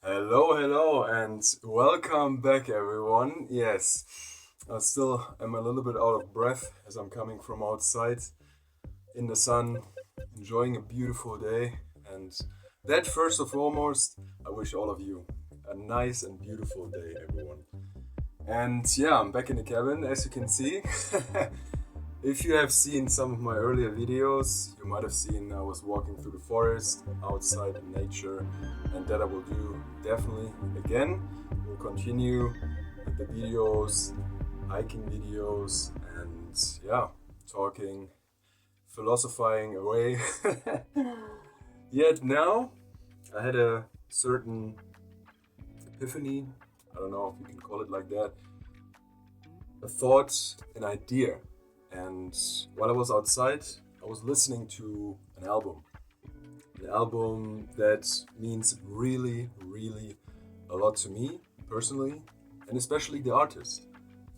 Hello, and welcome back, everyone. Yes, I still am a little bit out of breath as I'm coming from outside in the sun, enjoying a beautiful day. And that, first and foremost, I wish all of you a nice and beautiful day, everyone. And yeah, I'm back in the cabin, as you can see. If you have seen some of my earlier videos, you might have seen I was walking through the forest, outside in nature, and that I will do definitely again. We'll continue with the videos, hiking videos, and yeah, talking, philosophizing away. Yet now, I had a certain epiphany, I don't know if you can call it like that, a thought, an idea. And while I was outside, I was listening to an album that means really a lot to me personally, and especially the artist.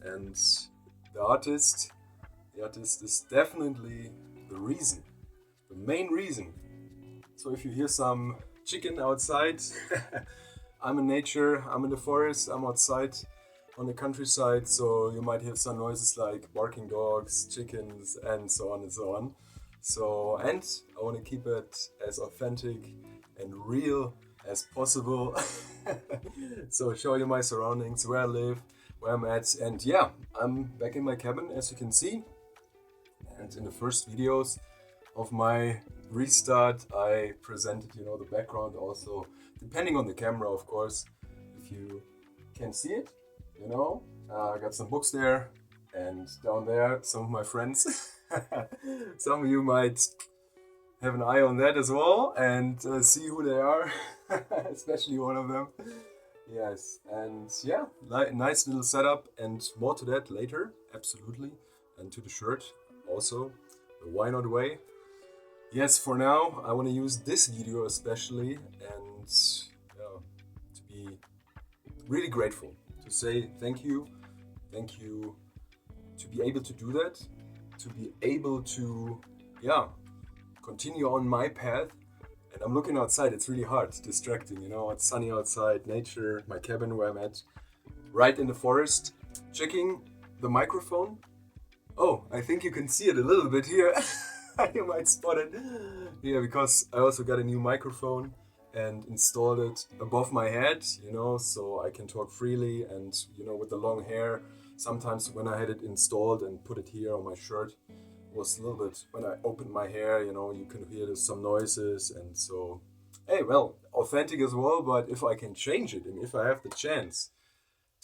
And the artist, the artist is definitely the reason, the main reason. So if you hear some chicken outside, I'm in nature, I'm in the forest, I'm outside on the countryside, so you might hear some noises like barking dogs, chickens, and so on and so on. So, and I want to keep it as authentic and real as possible. So, show you my surroundings, where I live, where I'm at, and yeah, I'm back in my cabin as you can see. And in the first videos of my restart, I presented, the background also, depending on the camera, of course, if you can see it. I got some books there, and down there, some of my friends. Some of you might have an eye on that as well and see who they are, especially one of them. Yes, and yeah, nice little setup, and more to that later, absolutely. And to the shirt also, the Why Not Way. Yes, for now, I want to use this video especially and to be really grateful, to say thank you to be able to do that, to be able to, yeah, continue on my path. And I'm looking outside, it's really hard, distracting, it's sunny outside, nature, my cabin where I'm at, right in the forest, checking the microphone. Oh, I think you can see it a little bit here. You might spot it. Yeah, because I also got a new microphone and installed it above my head, so I can talk freely. And, with the long hair, sometimes when I had it installed and put it here on my shirt, it was a little bit, when I opened my hair, you can hear there's some noises. And so, hey, well, authentic as well, but if I can change it and if I have the chance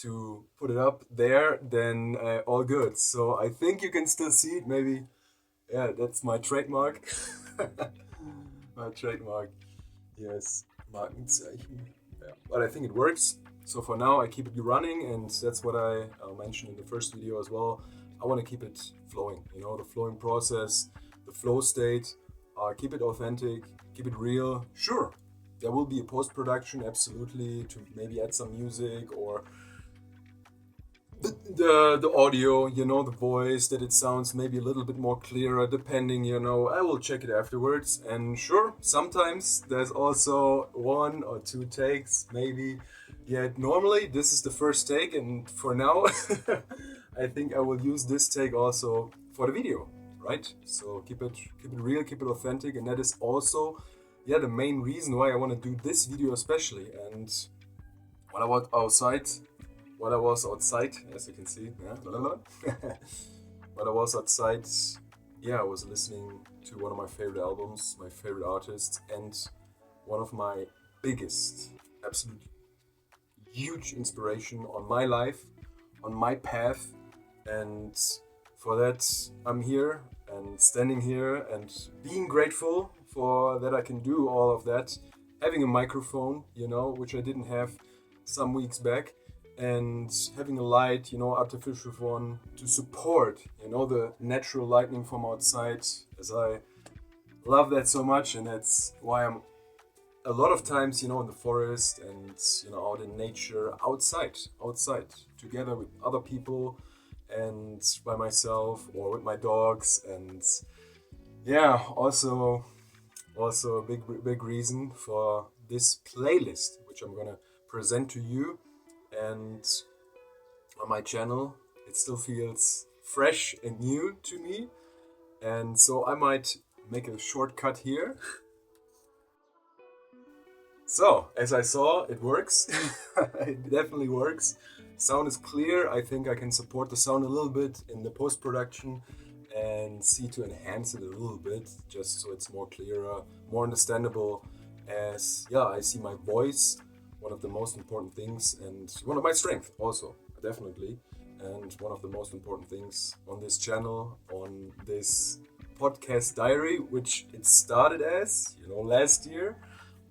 to put it up there, then all good. So I think you can still see it, maybe. Yeah, that's my trademark. My trademark. Yes, Markenzeichen. Yeah. But I think it works. So for now, I keep it running, and that's what I mentioned in the first video as well. I want to keep it flowing, the flowing process, the flow state. Keep it authentic, keep it real. Sure, there will be a post production, absolutely, to maybe add some music or the audio, the voice, that it sounds maybe a little bit more clearer, depending, I will check it afterwards. And sure, sometimes there's also one or two takes, maybe. Yet normally this is the first take, and for now, I think I will use this take also for the video, right? So keep it real, keep it authentic, and that is also, yeah, the main reason why I want to do this video especially. And when I was outside, as you can see, yeah, when I was outside, yeah, I was listening to one of my favorite albums, my favorite artists, and one of my biggest, absolute huge inspiration on my life, on my path. And for that, I'm here and standing here and being grateful for that I can do all of that. Having a microphone, which I didn't have some weeks back, and having a light, artificial one to support, the natural lighting from outside, as I love that so much. And that's why I'm a lot of times, in the forest and, out in nature, outside, together with other people and by myself or with my dogs. And yeah, also a big reason for this playlist, which I'm gonna present to you. And on my channel, it still feels fresh and new to me. And so I might make a shortcut here. So, as I saw, it works. It definitely works. Sound is clear. I think I can support the sound a little bit in the post-production and see to enhance it a little bit, just so it's more clearer, more understandable. As, yeah, I see my voice, one of the most important things, and one of my strengths also, definitely. And one of the most important things on this channel, on this podcast diary, which it started as, last year,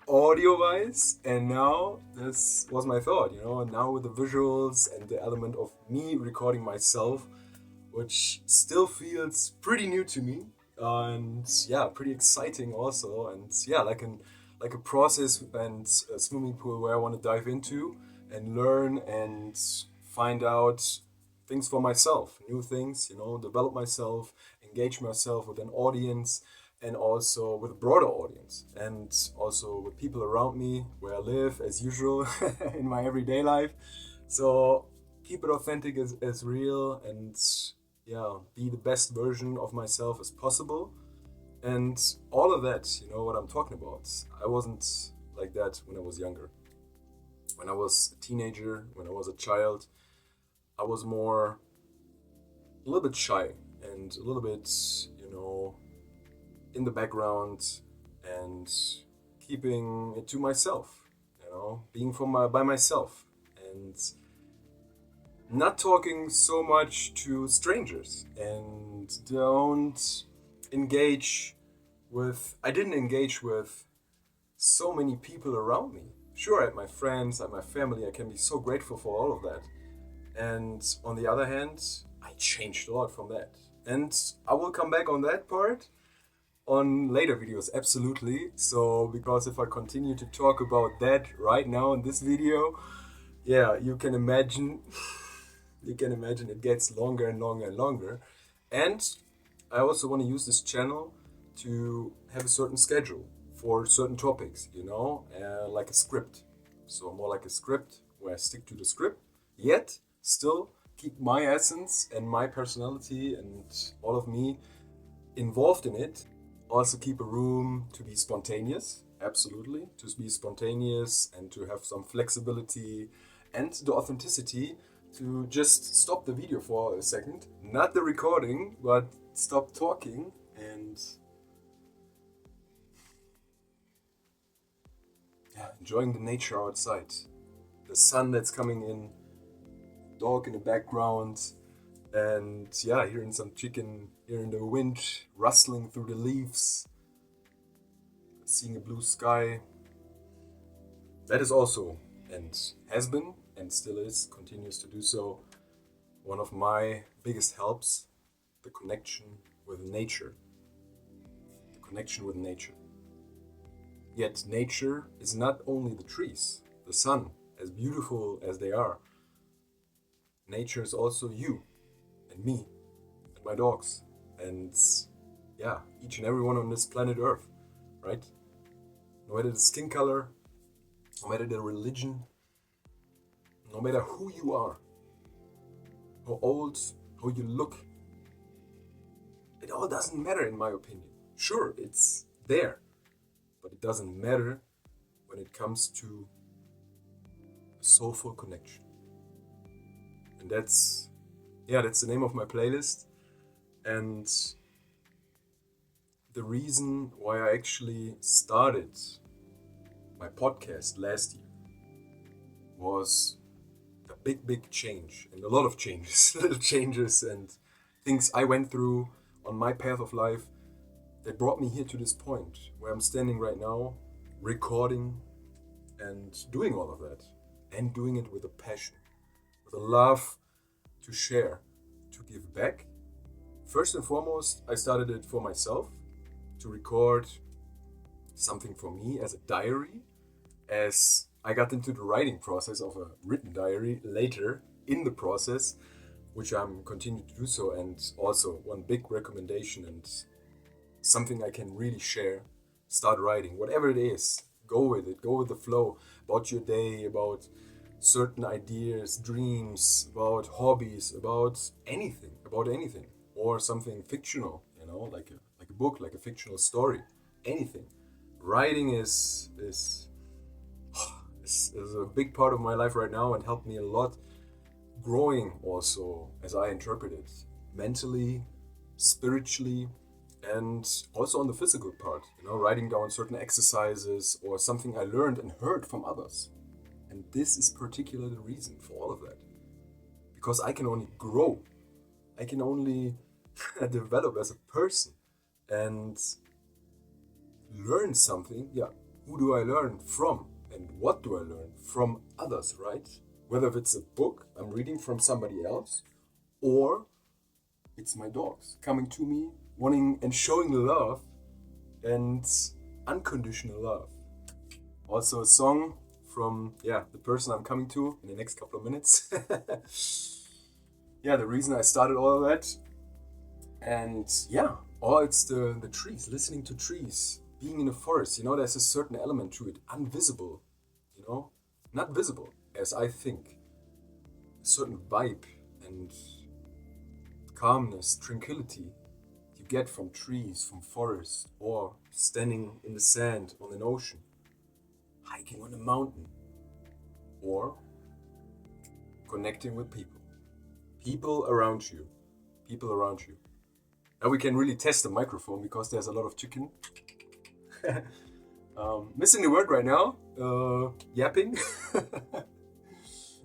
audio-wise, and now this was my thought, and now with the visuals and the element of me recording myself, which still feels pretty new to me, and yeah, pretty exciting also, and yeah, like a process and a swimming pool where I want to dive into and learn and find out things for myself, new things, develop myself, engage myself with an audience, and also with a broader audience, and also with people around me where I live as usual in my everyday life. So keep it authentic as real, and yeah, be the best version of myself as possible. And all of that, what I'm talking about. I wasn't like that when I was younger. When I was a teenager, when I was a child, I was more a little bit shy and a little bit, in the background and keeping it to myself, being by myself and not talking so much to strangers, and I didn't engage with so many people around me. Sure, I had my friends, I had my family, I can be so grateful for all of that. And on the other hand, I changed a lot from that. And I will come back on that part on later videos, absolutely. So, because if I continue to talk about that right now in this video, yeah, you can imagine it gets longer and longer and longer. And I also want to use this channel to have a certain schedule for certain topics, like a script. So more like a script where I stick to the script, yet still keep my essence and my personality and all of me involved in it. Also keep a room to be spontaneous, absolutely, to be spontaneous and to have some flexibility and the authenticity to just stop the video for a second, not the recording, but stop talking and enjoying the nature outside, the sun that's coming in, dog in the background, and hearing some chicken, hearing the wind rustling through the leaves, seeing a blue sky. That is also, and has been, and still is, continues to do so, one of my biggest helps, the connection with nature. The connection with nature. Yet nature is not only the trees, the sun, as beautiful as they are. Nature is also you and me and my dogs and each and everyone on this planet Earth, right? No matter the skin color, no matter the religion, no matter who you are, how old, how you look, it all doesn't matter in my opinion. Sure, it's there, but it doesn't matter when it comes to a soulful connection. And that's the name of my playlist. And the reason why I actually started my podcast last year was a big change, and a lot of changes, little changes and things I went through on my path of life that brought me here to this point where I'm standing right now, recording and doing all of that, and doing it with a passion, with a love to share, to give back. First and foremost, I started it for myself, to record something for me as a diary, as I got into the writing process of a written diary later in the process, which I'm continuing to do so. And also one big recommendation and something I can really share, start writing, whatever it is, go with it, go with the flow, about your day, about certain ideas, dreams, about hobbies, about anything, or something fictional, like a book, like a fictional story, anything. Writing is a big part of my life right now and helped me a lot, growing also as I interpret it, mentally, spiritually, and also on the physical part, writing down certain exercises or something I learned and heard from others. And this is particularly the reason for all of that. Because I can only grow, I can only develop as a person and learn something. Yeah, who do I learn from? And what do I learn from others, right? Whether it's a book I'm reading from somebody else, or it's my dogs coming to me, wanting and showing love and unconditional love. Also a song from the person I'm coming to in the next couple of minutes. The reason I started all of that. And it's the trees, listening to trees, being in a forest, there's a certain element to it, invisible, not visible as I think. A certain vibe and calmness, tranquility you get from trees, from forests, or standing in the sand on an ocean, hiking on a mountain, or connecting with people around you. Now we can really test the microphone because there's a lot of chicken. Missing the word right now, yapping.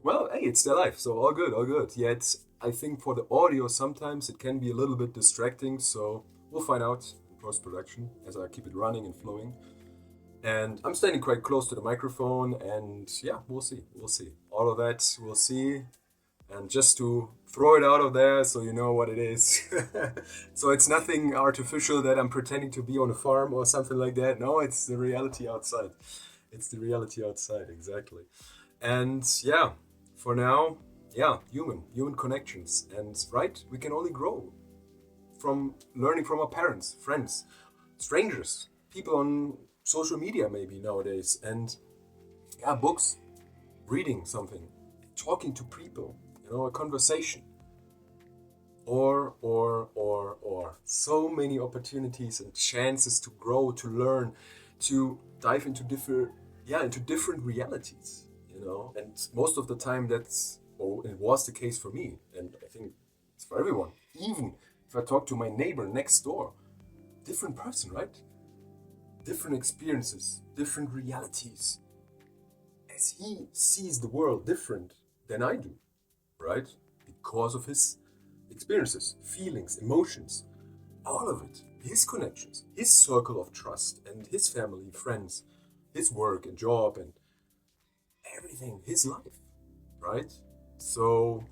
Well, hey, it's their life, so all good. Yet, I think for the audio, sometimes it can be a little bit distracting, so we'll find out in post-production as I keep it running and flowing. And I'm standing quite close to the microphone, and we'll see. All of that, we'll see. And just to throw it out of there so you know what it is. So it's nothing artificial that I'm pretending to be on a farm or something like that. No, it's the reality outside. Exactly. And for now, human connections. And we can only grow from learning from our parents, friends, strangers, people on social media maybe nowadays. And books, reading something, talking to people, a conversation. Or. So many opportunities and chances to grow, to learn, to dive into different realities, And most of the time it was the case for me. And I think it's for everyone. Even if I talk to my neighbor next door, different person, right? Different experiences, different realities. As he sees the world different than I do, right? Because of his experiences, feelings, emotions, all of it, his connections, his circle of trust, and his family, friends, his work and job, and everything, his life, right? So,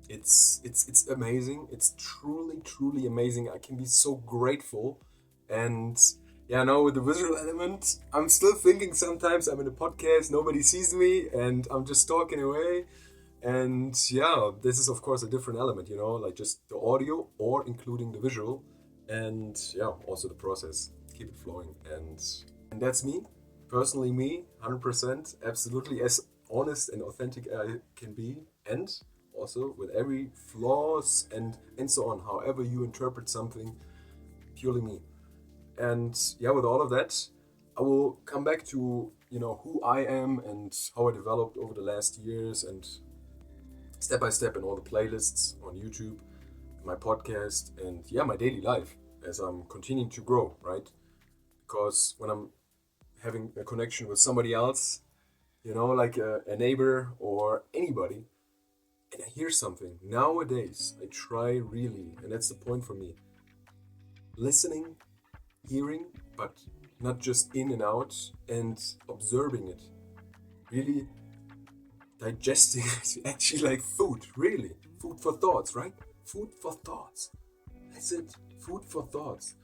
it's amazing. It's truly amazing. I can be so grateful. And now with the visual element, I'm still thinking sometimes I'm in a podcast, nobody sees me, and I'm just talking away. And this is of course a different element, like just the audio or including the visual, and also the process. Keep it flowing, and that's me, personally me, 100%, absolutely as honest and authentic I can be, and also with every flaws and so on. However you interpret something, purely me. And with all of that, I will come back to who I am and how I developed over the last years, and step by step in all the playlists on YouTube, my podcast, and my daily life as I'm continuing to grow, right? Because when I'm having a connection with somebody else, like a neighbor or anybody, and I hear something, nowadays I try really, and that's the point for me, listening, hearing, but not just in and out, and observing it, really digesting it, actually like food, really. Food for thoughts, right? Food for thoughts. That's it. Food for thoughts.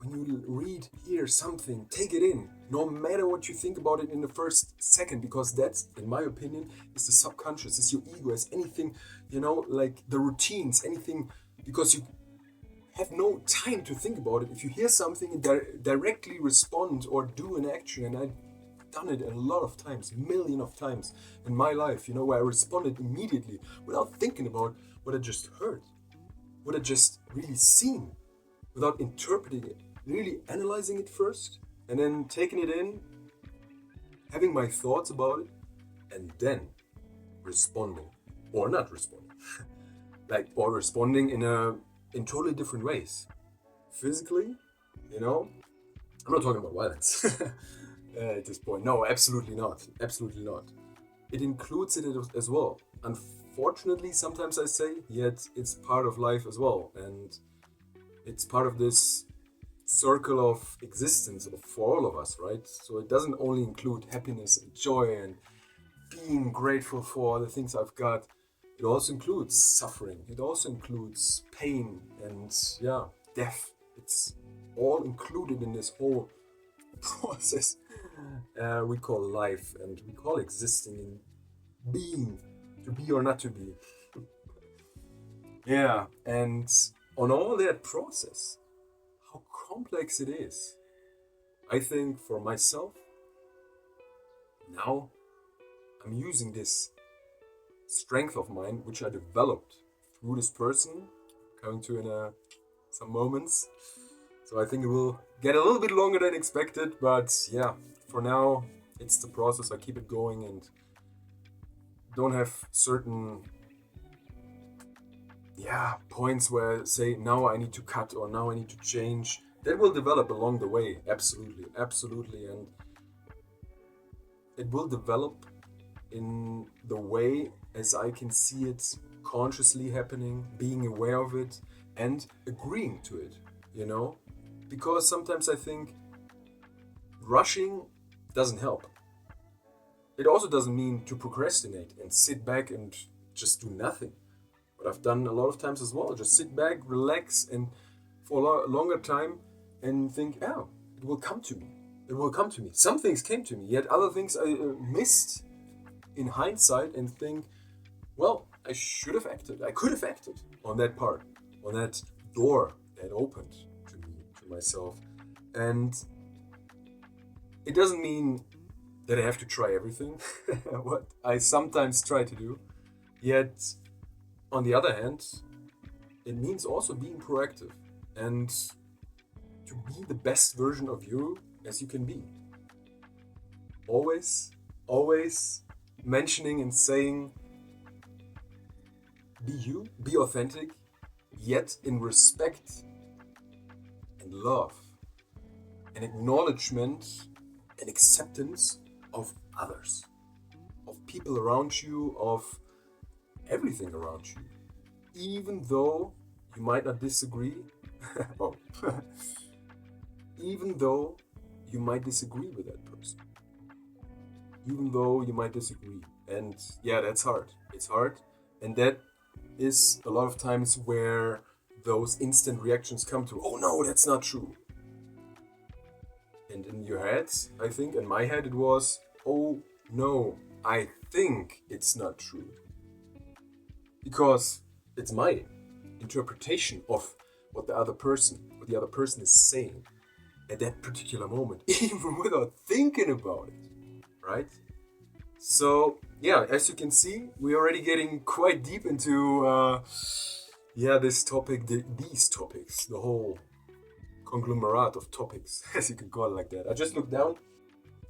When you read, hear something, take it in. No matter what you think about it in the first second, because that's, in my opinion, is the subconscious, is your ego, is anything, like the routines, anything, because have no time to think about it. If you hear something and directly respond or do an action, and I've done it a lot of times, million of times in my life, where I responded immediately without thinking about what I just heard, what I just really seen, without interpreting it, really analyzing it first, and then taking it in, having my thoughts about it, and then responding or not responding, or responding in totally different ways. Physically, I'm not talking about violence at this point. No, absolutely not. Absolutely not. It includes it as well. Unfortunately, sometimes I say, yet it's part of life as well, and it's part of this circle of existence for all of us, right? So it doesn't only include happiness and joy and being grateful for the things I've got. It also includes suffering. It also includes pain and death. It's all included in this whole process we call life, and we call existing and being, to be or not to be. And on all that process, how complex it is, I think for myself, now I'm using this strength of mine, which I developed through this person, coming to in some moments. So I think it will get a little bit longer than expected, but for now, it's the process. I keep it going and don't have certain points where I say, now I need to cut or now I need to change. That will develop along the way, absolutely, and it will develop in the way as I can see it consciously happening, being aware of it and agreeing to it, because sometimes I think rushing doesn't help. It also doesn't mean to procrastinate and sit back and just do nothing. What I've done a lot of times as well, just sit back, relax, and for a longer time and think, it will come to me. It will come to me. Some things came to me, yet other things I missed in hindsight and think, well, I should have acted. I could have acted on that part, on that door that opened to me, to myself. And it doesn't mean that I have to try everything, what I sometimes try to do. Yet, on the other hand, it means also being proactive and to be the best version of you as you can be. Always mentioning and saying, be you, be authentic, yet in respect and love and acknowledgement and acceptance of others, of people around you, of everything around you, even though you might not disagree, even though you might disagree with that person, even though you might disagree. And that's hard. It's hard. And that is a lot of times where those instant reactions come to, oh no, that's not true. And in your head, I think, in my head it was, oh no, I think it's not true. Because it's my interpretation of what the other person is saying at that particular moment, even without thinking about it, right? So, as you can see, we're already getting quite deep into, this topic, these topics, the whole conglomerate of topics, as you can call it like that. I just looked down,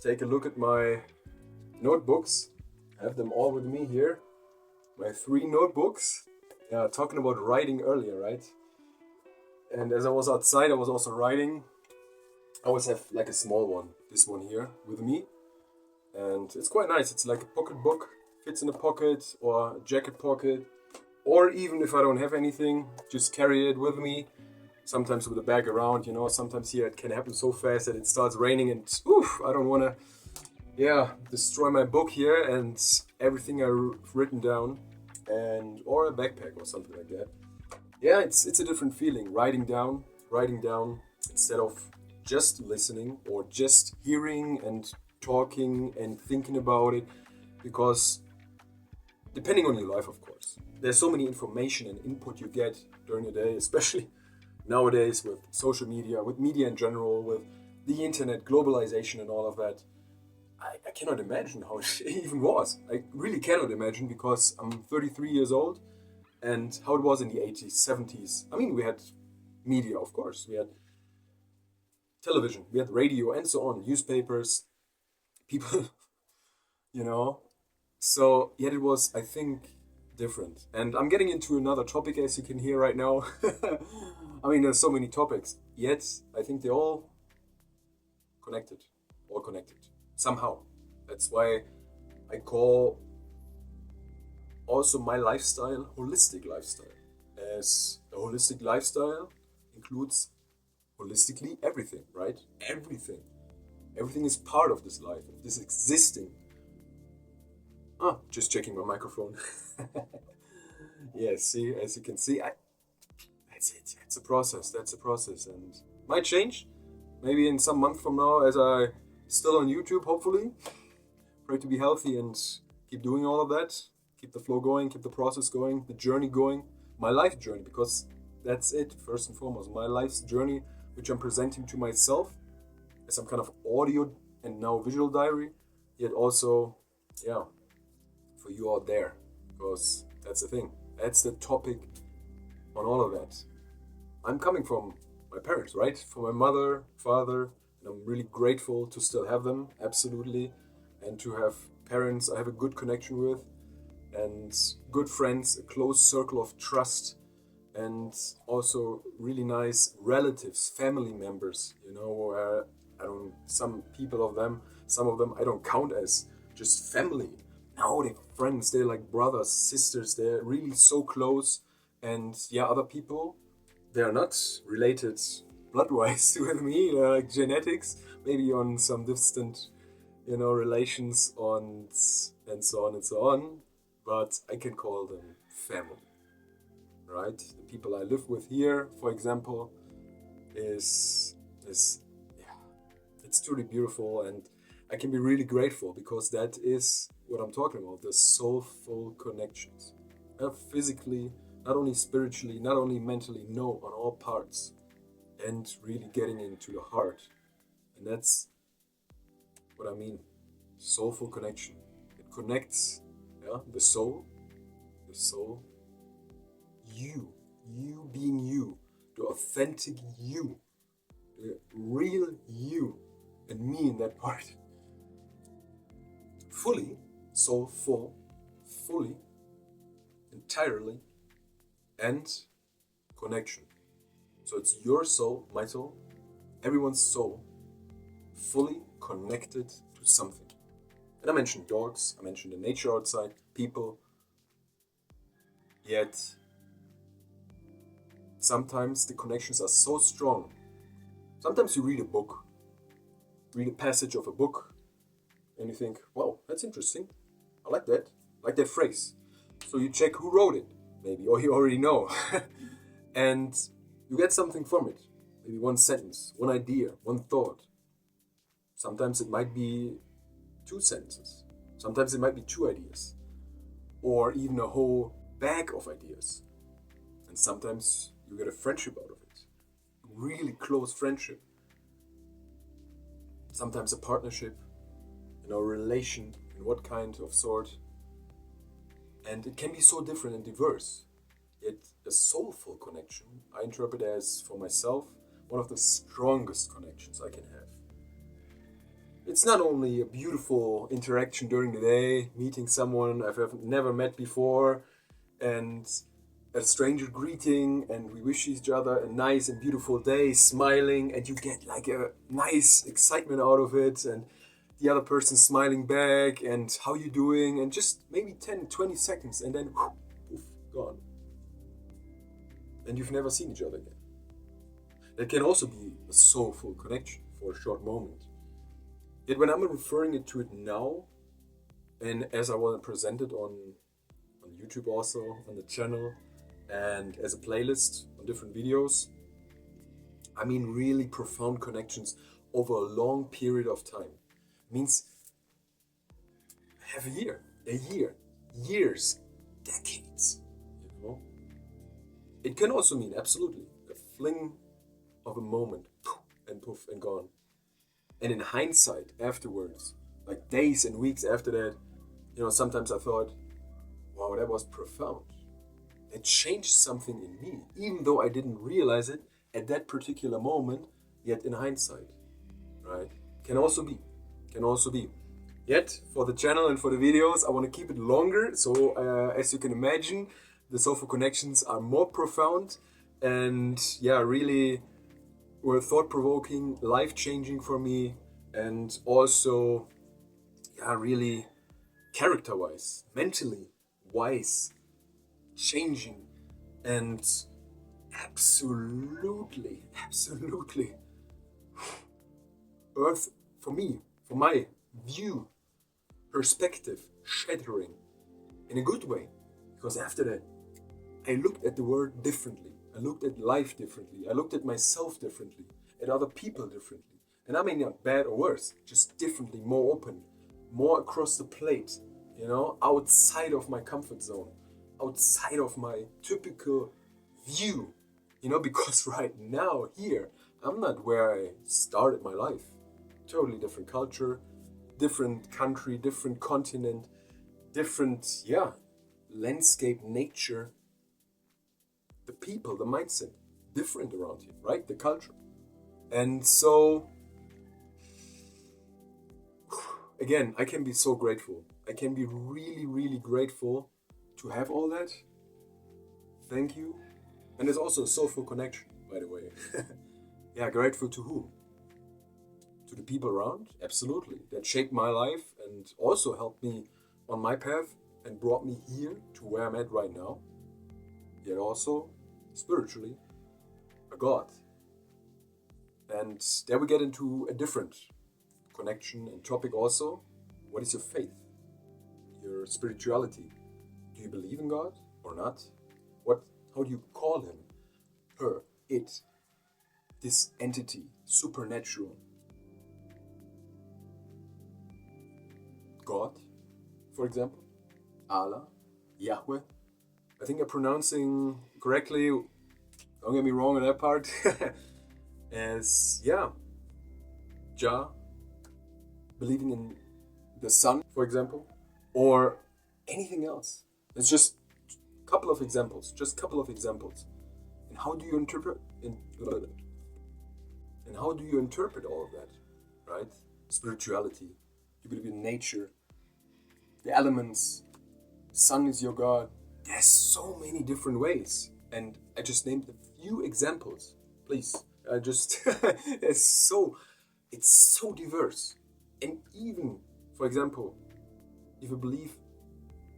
take a look at my notebooks. I have them all with me here. My 3 notebooks. Talking about writing earlier, right? And as I was outside, I was also writing. I always have like a small one, this one here, with me. And it's quite nice. It's like a pocket book, fits in a pocket or a jacket pocket. Or even if I don't have anything, just carry it with me. Sometimes with a bag around, sometimes here it can happen so fast that it starts raining and I don't want to, destroy my book here and everything I've written down, or a backpack or something like that. It's a different feeling, writing down instead of just listening or just hearing and talking and thinking about it, because depending on your life, of course, there's so many information and input you get during the day, especially nowadays with social media, with media in general, with the internet, globalization and all of that, I cannot imagine how it even was. I really cannot imagine, because I'm 33 years old, and how it was in the 80s, 70s. I mean, we had media, of course. We had television, we had radio, and so on, newspapers, people, you know. So, yet it was, I think, different. And I'm getting into another topic, as you can hear right now. I mean, there's so many topics, yet I think they're connected, all connected, somehow. That's why I call also my lifestyle holistic lifestyle, as a holistic lifestyle includes holistically everything, right? Everything is part of this life, of this existing. Just checking my microphone. Yeah, see, as you can see, that's it. That's a process. That's a process, and might change. Maybe in some month from now, as I still on YouTube, hopefully. Pray to be healthy and keep doing all of that. Keep the flow going, keep the process going, the journey going, my life journey, because that's it, first and foremost. My life's journey, which I'm presenting to myself as some kind of audio and now visual diary, yet also, yeah, for you out there, because that's the thing. That's the topic on all of that. I'm coming from my parents, right? From my mother, father, and I'm really grateful to still have them, absolutely, and to have parents I have a good connection with, and good friends, a close circle of trust, and also really nice relatives, family members, you know, where some of them I don't count as just family. No, they're friends, they're like brothers, sisters, they're really so close. And yeah, other people, they are not related blood-wise to me, like genetics, maybe on some distant, relations on and so on and so on. But I can call them family, right? The people I live with here, for example, is yeah, it's truly beautiful, and I can be really grateful, because that is what I'm talking about, the soulful connections. Not physically, not only spiritually, not only mentally, no, on all parts, and really getting into the heart. And that's what I mean. Soulful connection. It connects, yeah, the soul, you being you, the authentic you, the real you, and me in that part. Fully, soulful, fully, entirely, and connection. So it's your soul, my soul, everyone's soul, fully connected to something. And I mentioned dogs, I mentioned the nature outside, people. Yet, sometimes the connections are so strong. Sometimes you read a passage of a book, and you think, wow, that's interesting. I like that phrase. So you check who wrote it, maybe, or you already know. And you get something from it. Maybe one sentence, one idea, one thought. Sometimes it might be 2 sentences. Sometimes it might be 2 ideas. Or even a whole bag of ideas. And sometimes you get a friendship out of it. Really close friendship. Sometimes a partnership, relation, in what kind of sort. And it can be so different and diverse. Yet a soulful connection, I interpret as, for myself, one of the strongest connections I can have. It's not only a beautiful interaction during the day, meeting someone I've never met before, and a stranger greeting, and we wish each other a nice and beautiful day, smiling, and you get like a nice excitement out of it, and the other person smiling back, and how you doing, and just maybe 10, 20 seconds, and then poof, gone. And you've never seen each other again. That can also be a soulful connection for a short moment. Yet when I'm referring to it now, and as I want to present it on YouTube also, on the channel, and as a playlist on different videos, I mean really profound connections over a long period of time. It means half a year, years, decades, It can also mean absolutely a fling of a moment, poof and gone. And in hindsight, afterwards, like days and weeks after that, sometimes I thought, wow, that was profound. It changed something in me, even though I didn't realize it at that particular moment, yet in hindsight, right? Can also be. Yet, for the channel and for the videos, I want to keep it longer. So, as you can imagine, the Soulful Connections are more profound and, really were thought-provoking, life-changing for me, and also, really character-wise, mentally wise, changing, and absolutely earth for me, for my view, perspective, shattering in a good way. Because after that, I looked at the world differently. I looked at life differently. I looked at myself differently, at other people differently. And I mean not bad or worse, just differently, more open, more across the plate, outside of my comfort zone, outside of my typical view, because right now, here, I'm not where I started my life. Totally different culture, different country, different continent, different, landscape, nature. The people, the mindset, different around here, right? The culture. And so, again, I can be so grateful. I can be really, really grateful to have all that. Thank you. And there's also a soulful connection, by the way. Grateful to whom? To the people around? Absolutely. That shaped my life and also helped me on my path and brought me here to where I'm at right now. Yet also, spiritually, a God. And there we get into a different connection and topic also. What is your faith? Your spirituality? Do you believe in God or not? How do you call him? Her, it, this entity, supernatural. God, for example, Allah, Yahweh. I think I'm pronouncing correctly, don't get me wrong on that part, as, Jah, believing in the sun, for example, or anything else. It's just a couple of examples, And how do you interpret all of that, right? Spirituality, you believe in nature, the elements, sun is your God. There's so many different ways. And I just named a few examples. Please, it's so diverse. And even, for example, if you believe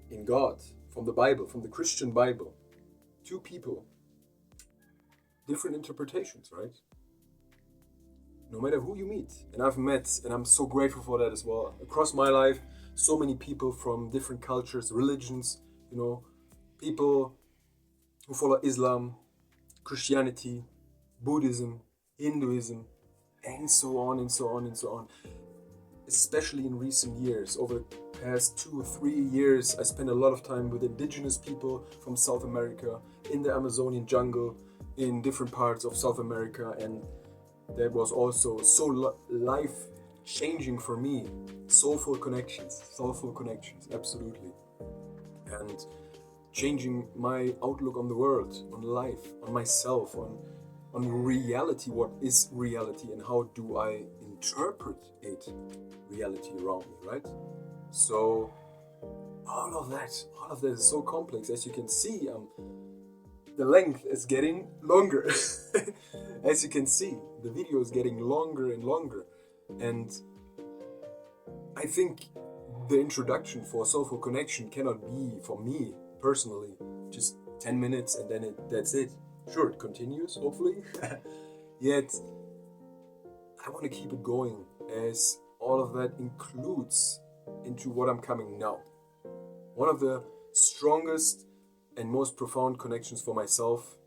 in God, from the Bible, from the Christian Bible, two people, different interpretations, right? No matter who you meet. And I've met, and I'm so grateful for that as well. Across my life, so many people from different cultures, religions, people who follow Islam, Christianity, Buddhism, Hinduism, and so on and so on and so on. Especially in recent years, over the past 2 or 3 years, I spent a lot of time with indigenous people from South America, in the Amazonian jungle, in different parts of South America, and that was also so life-changing for me. Soulful connections, absolutely. And changing my outlook on the world, on life, on myself, on reality, what is reality, and how do I interpret it, reality around me, right? So all of that is so complex. As you can see, the length is getting longer. As you can see, the video is getting longer and longer. And I think the introduction for Soulful Connection cannot be, for me personally, just 10 minutes and then that's it. Sure, it continues, hopefully. Yet, I want to keep it going, as all of that includes into what I'm coming now. One of the strongest and most profound connections for myself